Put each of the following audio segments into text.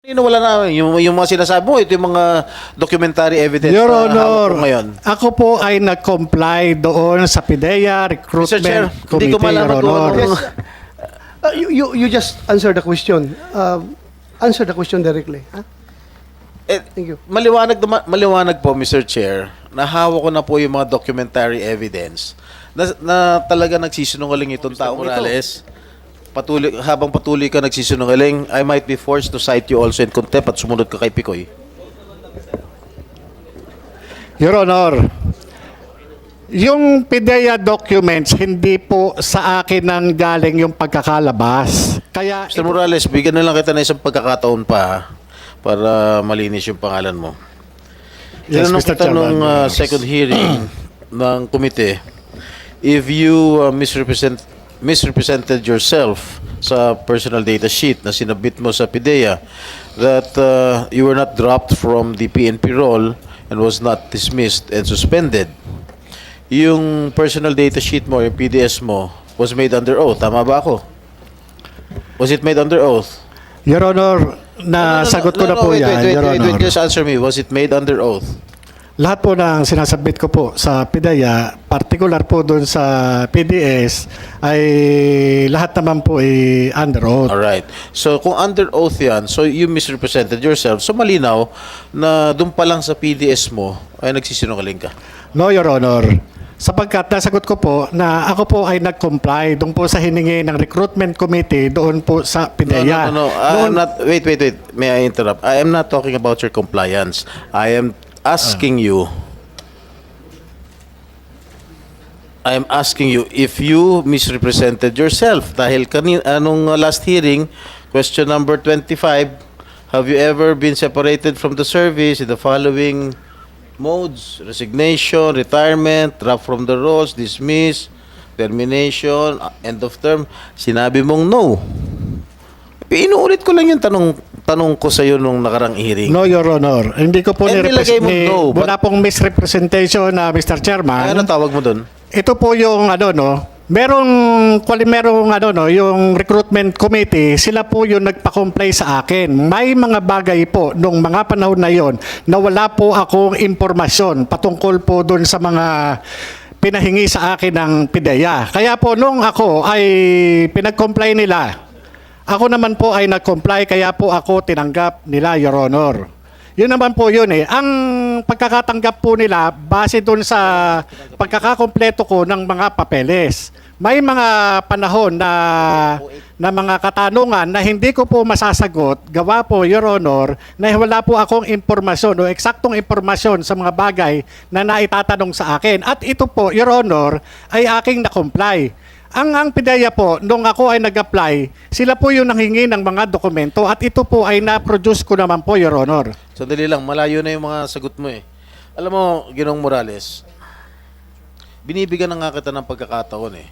Wala na, yung mga sinasabi mo, ito yung mga documentary evidence Your na hawak Honor, ko ngayon. ako po ay nag-comply doon sa PIDEA Mr. Chair, Recruitment hindi ko Committee, malaman Your kung Honor. anong- You just answer the question. Answer the question directly. Huh? Thank you. Maliwanag po, Mr. Chair, na hawak ko na po yung mga documentary evidence na talaga nagsisinungaling itong taong Morales. Habang patuloy ka nagsisinungaling, I might be forced to cite you also in contempt at sumunod ka kay Picoy. Your Honor, yung PIDEA documents, hindi po sa akin nang galing yung pagkakalabas. Kaya, Mr. Morales, bigyan na lang kita na isang pagkakataon pa para malinis yung pangalan mo. Yes, Tinanong Mr. kita Chairman. nung second hearing ng komite, if you misrepresented yourself sa personal data sheet na sinabit mo sa PIDEA, that you were not dropped from the PNP roll and was not dismissed and suspended. Yung personal data sheet mo, yung PDS mo, was made under oath. Tama ba ako? Was it made under oath? Your Honor, nasagot ko na po wait, yan, wait, Your wait, Honor. just answer me. Was it made under oath? Lahat po ng sinasabit ko po sa PIDEA, particular po doon sa PDS, ay lahat naman po ay under oath. Alright. So, kung under oath yan, so you misrepresented yourself. So, malinaw na doon pa lang sa PDS mo ay nagsisinungaling ka. No, Your Honor. Sapagkat nasagot ko po na ako po ay nag-comply doon po sa hiningi ng recruitment committee doon po sa PIDEA. No. I'm not, wait. May I interrupt? I am not talking about your compliance. I am asking you if you misrepresented yourself. Dahil anong last hearing, question number 25, have you ever been separated from the service in the following modes: resignation, retirement, drop from the rolls, dismiss, termination, end of term? Sinabi mong no. Inuulit ko lang yung tanong ko sa iyo nung nakarang hearing. No, Your Honor. Hindi ko po Nilagay mo no, but- wala pong misrepresentation na Mr. Chairman. Ano tawag mo doon? Ito po yung merong yung recruitment committee, sila po yung nagpa-comply sa akin. May mga bagay po nung mga panahon na yon na wala po akong impormasyon patungkol po doon sa mga pinahingi sa akin ng PIDEA. Kaya po nung ako ay pinag-comply nila, ako naman po ay nag-comply, kaya po ako tinanggap nila, Your Honor. Yun naman po yun eh. Ang pagkakatanggap po nila, base dun sa pagkakakompleto ko ng mga papeles. May mga panahon na mga katanungan na hindi ko po masasagot, gawa po, Your Honor, na wala po akong impormasyon o eksaktong impormasyon sa mga bagay na naitatanong sa akin. At ito po, Your Honor, ay aking na-comply. Ang PIDEA po, nung ako ay nag-apply, sila po yung nanghingi ng mga dokumento at ito po ay na-produce ko naman po, Your Honor. Sandali lang, malayo na yung mga sagot mo eh. Alam mo, Ginoong Morales, binibigyan na nga kita ng pagkakataon eh.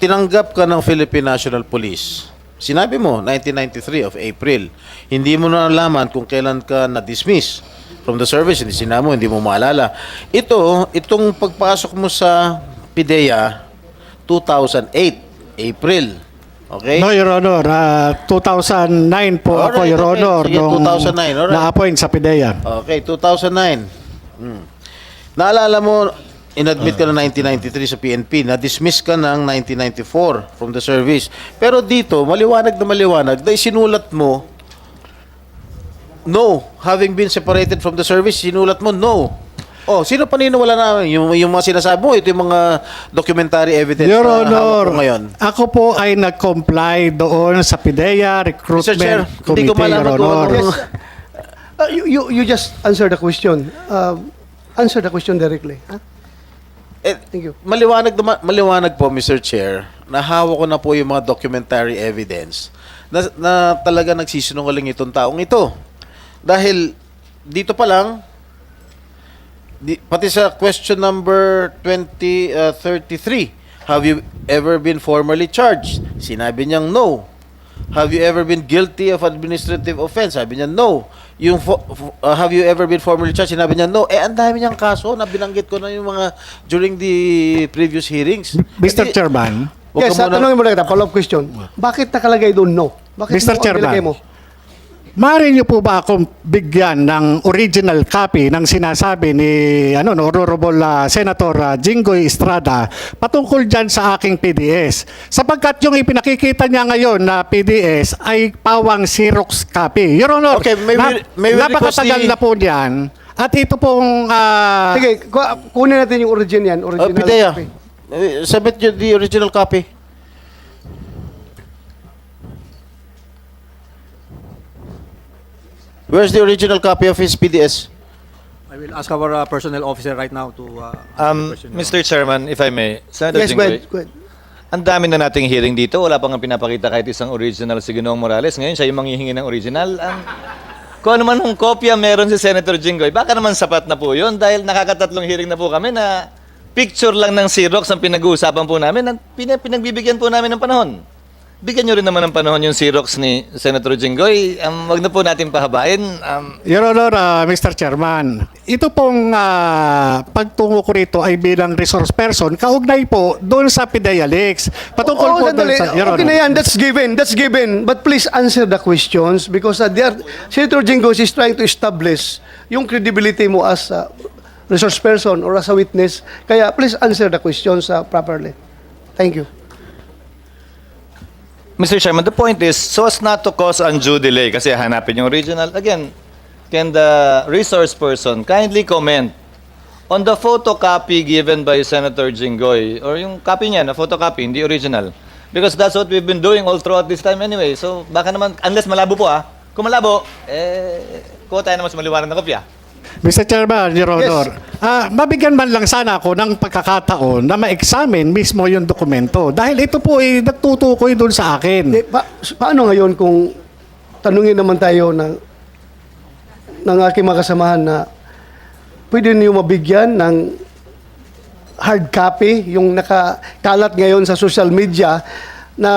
Tinanggap ka ng Philippine National Police. Sinabi mo, 1993 of April. Hindi mo na nalaman kung kailan ka na-dismiss from the service. Hindi sinabi mo, hindi mo maalala. Itong pagpasok mo sa PIDEA, 2008, April. Okay? No, Your Honor. 2009 po ako, Alright, Your okay. Honor, Sige, nung 2009, alright. na-appoint sa PIDEA. Okay, 2009. Naalala mo, inadmit ka ng 1993 sa PNP, na-dismiss ka ng 1994 from the service. Pero dito, maliwanag, dahil sinulat mo, no. Having been separated from the service, sinulat mo, no. Oh, sino paniniwala na yung mga sinasabi mo, ito yung mga documentary evidence Your na hawak Honor, ko ngayon. ako po ay nag-comply doon sa PIDEA Mr. Chair, Recruitment hindi ko Committee, malaman Your kung Honor. ano- You just answer the question. Answer the question directly. Huh? Thank you. Maliwanag po, Mr. Chair, na hawak ko na po yung mga documentary evidence na talaga nagsisinungaling itong taong ito. Dahil dito pa lang, pati sa question number 33, have you ever been formally charged? Sinabi niyang no. Have you ever been guilty of administrative offense? Sabi niya no. Have you ever been formally charged? Sinabi niya no. Ang dami niyang kaso na binanggit ko na yung mga during the previous hearings. Mr. Chairman, Huwag Yes, ka muna- tanongin mo na kita, follow-up question. Bakit nakalagay doon no? Bakit Mr. no ang Chairman. nilagay mo? Maaari niyo po ba akong bigyan ng original copy ng sinasabi ni Honorable Senator Jinggoy Estrada patungkol dyan sa aking PDS? Sapagkat yung ipinakikita niya ngayon na PDS ay pawang Xerox copy. Your Honor, Okay, may we request napakatagal the- na po niyan. At ito pong... Sige, kunin natin yung origin yan. Original Pidea, copy. submit you the original copy. Where's the original copy of his PDS? I will ask our personnel officer right now to question you. Mr. Chairman, if I may, Senator Yes, go Jinggoy, ahead. Go ahead. ang dami na nating hearing dito. Wala pang pinapakita kahit isang original si Ginoong Morales. Ngayon, siya yung manghihingi ng original. Kung ano man ng kopya meron si Senator Jinggoy, baka naman sapat na po yun dahil nakakatatlong hearing na po kami na picture lang ng Xerox ang pinag-uusapan po namin at pinagbibigyan po namin ng panahon. Bigyan nyo rin naman ng panahon yung Xerox ni Senator Jinggoy. Wag na po natin pahabain. Your Honor, Mr. Chairman, ito pong pagtungo ko rito ay bilang resource person, kaugnay po doon sa PIDEA Leaks. Patungkol po doon sandali. sa... Your Okay na Honor. yan, that's given. That's given. But please answer the questions because Senator Jinggoy is trying to establish yung credibility mo as a resource person or as a witness. Kaya please answer the questions properly. Thank you. Mr. Chairman, the point is, so as not to cause undue delay, kasi hanapin yung original, again, can the resource person kindly comment on the photocopy given by Senator Jinggoy, or yung copy niya, na photocopy, hindi original? Because that's what we've been doing all throughout this time anyway. So, baka naman, unless malabo po kung malabo, kuha tayo naman sa maliwanag na kopya. Mr. Chairman, Your Yes. Honor, mabigyan man lang sana ako ng pagkakataon na ma-examine mismo yung dokumento. Dahil ito po ay nagtutukoy doon sa akin. Paano ngayon kung tanungin naman tayo ng aking mga kasamahan na pwede niyo mabigyan ng hard copy, yung nakakalat ngayon sa social media na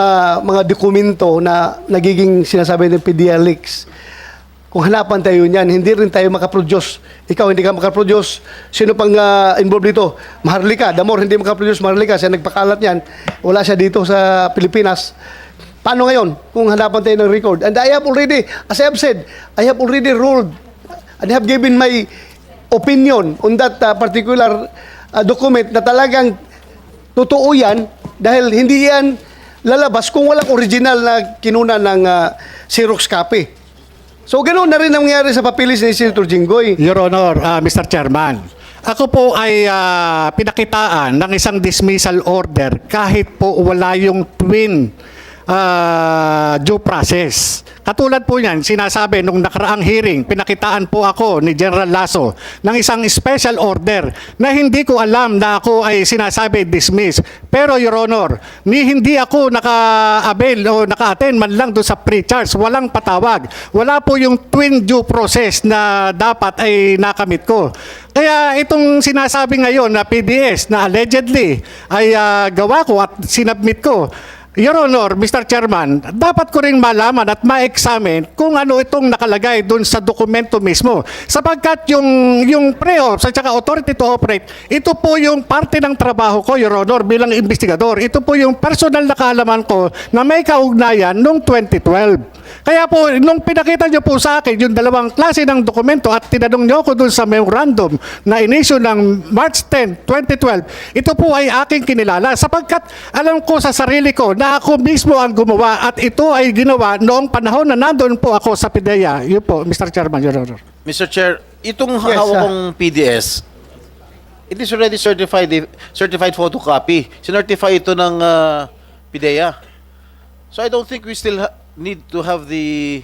mga dokumento na nagiging sinasabi ng PIDEA Leaks. Kung hanapan tayo niyan, hindi rin tayo makaproduce. Ikaw hindi ka makaproduce. Sino pang involved dito? Maharlika. Damor hindi makaproduce. Maharlika. Siya nagpakalat niyan. Wala siya dito sa Pilipinas. Paano ngayon kung hanapan tayo ng record? And I have already, as I have said, I have already ruled and have given my opinion on that particular document na talagang totoo yan dahil hindi yan lalabas kung walang original na kinuna ng Xerox copy. So, ganoon na rin ang nangyari sa papilis ni Senator Jinggoy. Your Honor, Mr. Chairman, ako po ay pinakitaan ng isang dismissal order kahit po wala yung twin due process. Katulad po yan, sinasabi nung nakaraang hearing, pinakitaan po ako ni General Lasso ng isang special order na hindi ko alam na ako ay sinasabi dismiss. Pero Your Honor, hindi ako naka-avail o naka-attend man lang doon sa pre-charge. Walang patawag. Wala po yung twin due process na dapat ay nakamit ko. Kaya itong sinasabi ngayon na PDS na allegedly ay gawa ko at sinubmit ko, Your Honor, Mr. Chairman, dapat ko rin malaman at ma-examine kung ano itong nakalagay dun sa dokumento mismo. Sapagkat yung pre-ops at saka authority to operate, ito po yung parte ng trabaho ko, Your Honor, bilang investigador. Ito po yung personal na kaalaman ko na may kaugnayan noong 2012. Kaya po, nung pinakita nyo po sa akin yung dalawang klase ng dokumento at tinanong nyo ko dun sa memorandum na inisyu ng March 10, 2012, ito po ay aking kinilala sapagkat alam ko sa sarili ko na ako mismo ang gumawa at ito ay ginawa noong panahon na nandun po ako sa PIDEA. Yun po, Mr. Chairman, Your Honor. Mr. Chair, itong Yes, hawak kong PDS, it is already certified photocopy. Sinertify ito ng PIDEA. So I don't think we still need to have the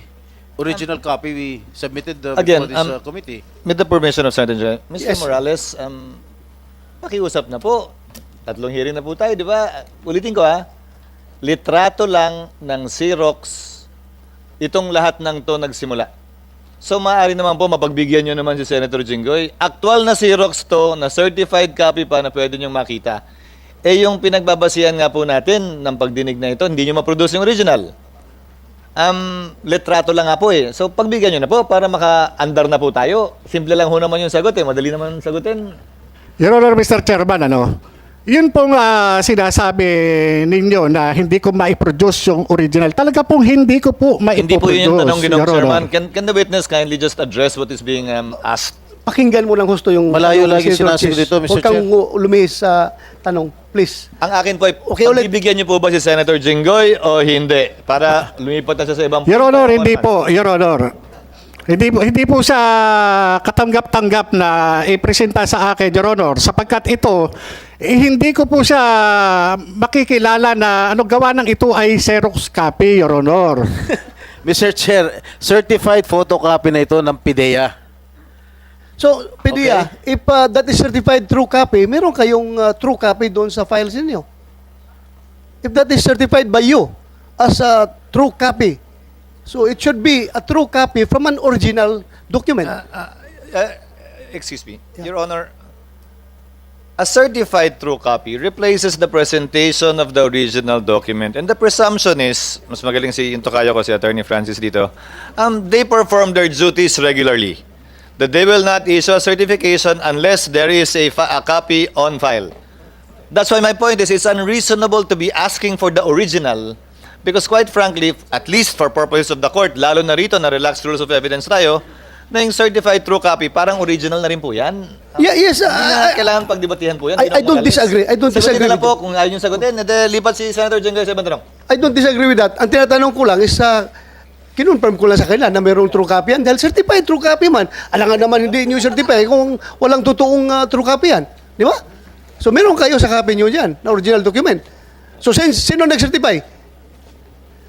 original copy we submitted Again, before this committee. With the permission of Senator Jinggoy, Mr. Yes. Morales, pakiusap na po. Tatlong hearing na po tayo, di ba? Ulitin ko litrato lang ng Xerox, itong lahat ng to nagsimula. So maaari naman po mapagbigyan nyo naman si Senator Jinggoy. Actual na Xerox to, na certified copy pa na pwede nyo makita. Yung pinagbabasihan nga po natin ng pagdinig na ito, hindi nyo ma-produce yung original. Litrato lang nga po So pagbigyan nyo na po para maka-andar na po tayo. Simple lang ho naman yung sagot madali naman sagutin. Your Honor, Mr. Chairman, Yun pong sinasabi ninyo na hindi ko ma-produce yung original. Talaga pong hindi ko po ma-produce. Hindi po yun yung tanong, Your Honor. Chairman. Can the witness kindly just address what is being asked? Pakinggan mo lang gusto yung... Malayo lagi Senator sinasagot Chis. dito, Mr. Huwag kang Chair. lumihis sa tanong, please. Ang akin po ay, Okay, ulit. bibigyan niyo po ba si Senator Jinggoy o hindi? Para lumipat na siya sa ibang... Your Honor, hindi po. Your Honor. Hindi po sa katanggap-tanggap na ipresenta sa akin, Your Honor, sapagkat ito, hindi ko po siya makikilala na gawa ng ito ay Xerox copy, Your Honor. Mr. Chair, certified photocopy na ito ng PIDEA. So, PDEA, if that is certified true copy, meron kayong true copy doon sa files ninyo. If that is certified by you as a true copy, so it should be a true copy from an original document. Excuse me, Your Honor. A certified true copy replaces the presentation of the original document. And the presumption is, mas magaling si Intokayo ko, si Attorney Francis dito, they perform their duties regularly. That they will not issue a certification unless there is a copy on file. That's why my point is, it's unreasonable to be asking for the original because quite frankly, at least for purposes of the court, lalo na rito na relaxed rules of evidence tayo, na yung certified true copy, parang original na rin po yan. Yeah, yes, Hindi na kailangan pagdebatihan po yan. I don't disagree. I don't disagree Sagutin na with po, kung ayaw nyo sagutin, lipat si Senator Jenggoy sa ibang tanong. I don't disagree with that. Ang tinatanong ko lang is, kinonfirm ko lang sa kanila na mayroong true copy yan dahil certified true copy man. Alangan naman hindi nyo certify kung walang totoong true copy yan. Di ba? So meron kayo sa copy nyo dyan na original document. So sino nag-certify?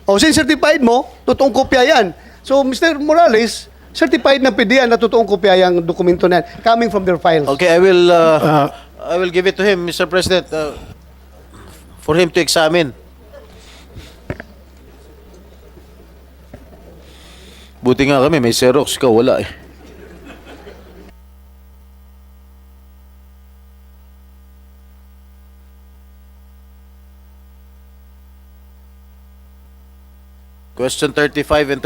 O since certified mo, totoong kopya yan. So Mr. Morales, certified na PDEA na totoong kopya yung dokumento na yan, coming from their files. Okay, I will give it to him, Mr. President, for him to examine. Buti nga kami, may Xerox ka, wala eh. Question 35 and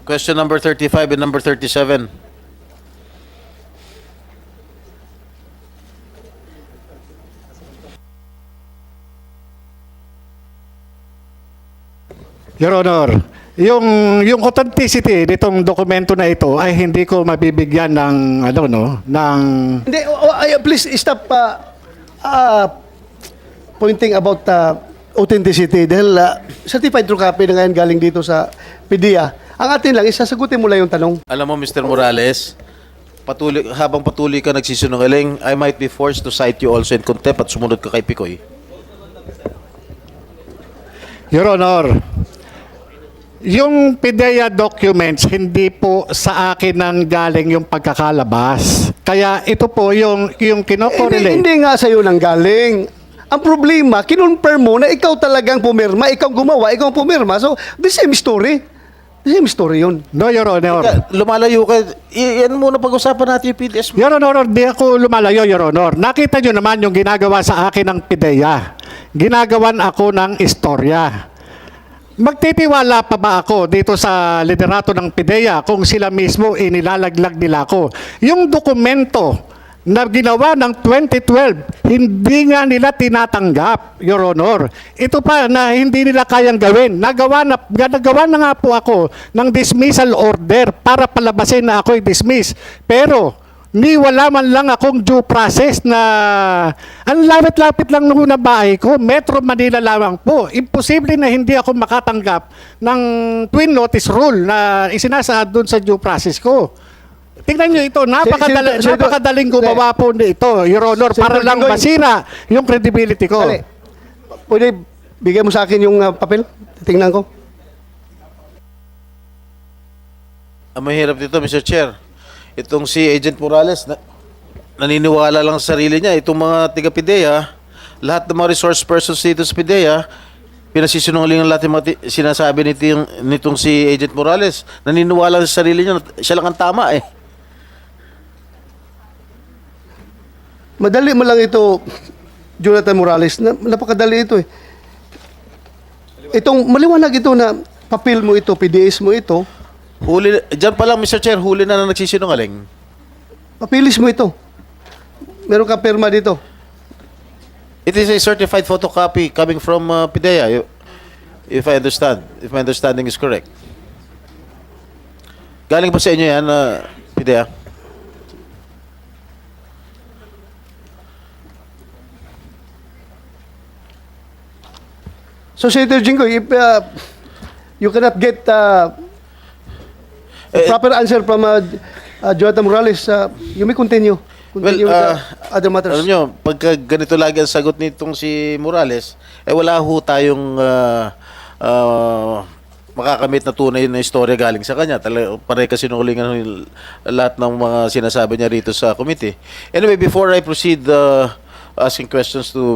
question number 35 and number 37. Your Honor, yung authenticity nitong dokumento na ito ay hindi ko mabibigyan ng Hindi, please stop pointing about authenticity dahil certified true copy na ngayon galing dito sa PDEA. Ang atin lang, isasagutin mo lang yung tanong. Alam mo, Mr. Morales, habang patuloy ka nagsisinungaling, I might be forced to cite you also in contempt at sumunod ka kay Picoy. Your Honor, yung PIDEA documents, hindi po sa akin nang galing yung pagkakalabas. Kaya ito po yung kinokorelate. Hindi nga sa'yo nang galing. Ang problema, kinonfirm mo na ikaw talagang pumirma, ikaw gumawa, ikaw pumirma. So, the same story. The same story yun. No, Your Honor. Lumalayo ka. Yan muna pag-usapan natin yung PDS. Your Honor, di ako lumalayo, Your Honor. Nakita nyo naman yung ginagawa sa akin ng PIDEA. Ginagawan ako ng istorya. Magtitiwala pa ba ako dito sa liderato ng PIDEA kung sila mismo inilalaglag nila ako? Yung dokumento na ginawa ng 2012, hindi nga nila tinatanggap, Your Honor. Ito pa na hindi nila kayang gawin. Nagawa na nga po ako ng dismissal order para palabasin na ako'y dismiss. Pero wala man lang akong due process na ang lapit-lapit lang nung na bahay ko, Metro Manila lamang po. Imposible na hindi ako makatanggap ng twin notice rule na isinasaad doon sa due process ko. Tingnan nyo ito, napakadaling gumawa po nito, Your Honor, para lang masira yung credibility ko. Dali. Pwede bigyan mo sa akin yung papel? Tingnan ko. Ang mahirap dito, Mr. Chair, itong si Agent Morales, naniniwala lang sa sarili niya. Itong mga taga-PIDEA, lahat ng mga resource persons dito sa PIDEA, pinasisinungaling lahat ng mga sinasabi nitong si Agent Morales. Naniniwala sa sarili niya, siya lang ang tama eh. Madali mo lang ito, Jonathan Morales. Napakadali ito eh. Itong maliwanag ito na papel mo ito, PDS mo ito, Diyan pa lang, Mr. Chair, huli na nagsisinungaling. papilis mo ito. Meron ka perma dito. It is a certified photocopy coming from PIDEA, if I understand, if my understanding is correct. Galing ba sa inyo yan, PIDEA? So, Senator Jingo, if you cannot get proper answer from Jonathan Morales, you may continue. Continue with other matters. Alam nyo, pagka ganito lagi ang sagot nitong si Morales, wala ho tayong makakamit na tunay na istorya galing sa kanya. Pare kasi sinungalingan lahat ng mga sinasabi niya rito sa committee. Anyway, before I proceed asking questions to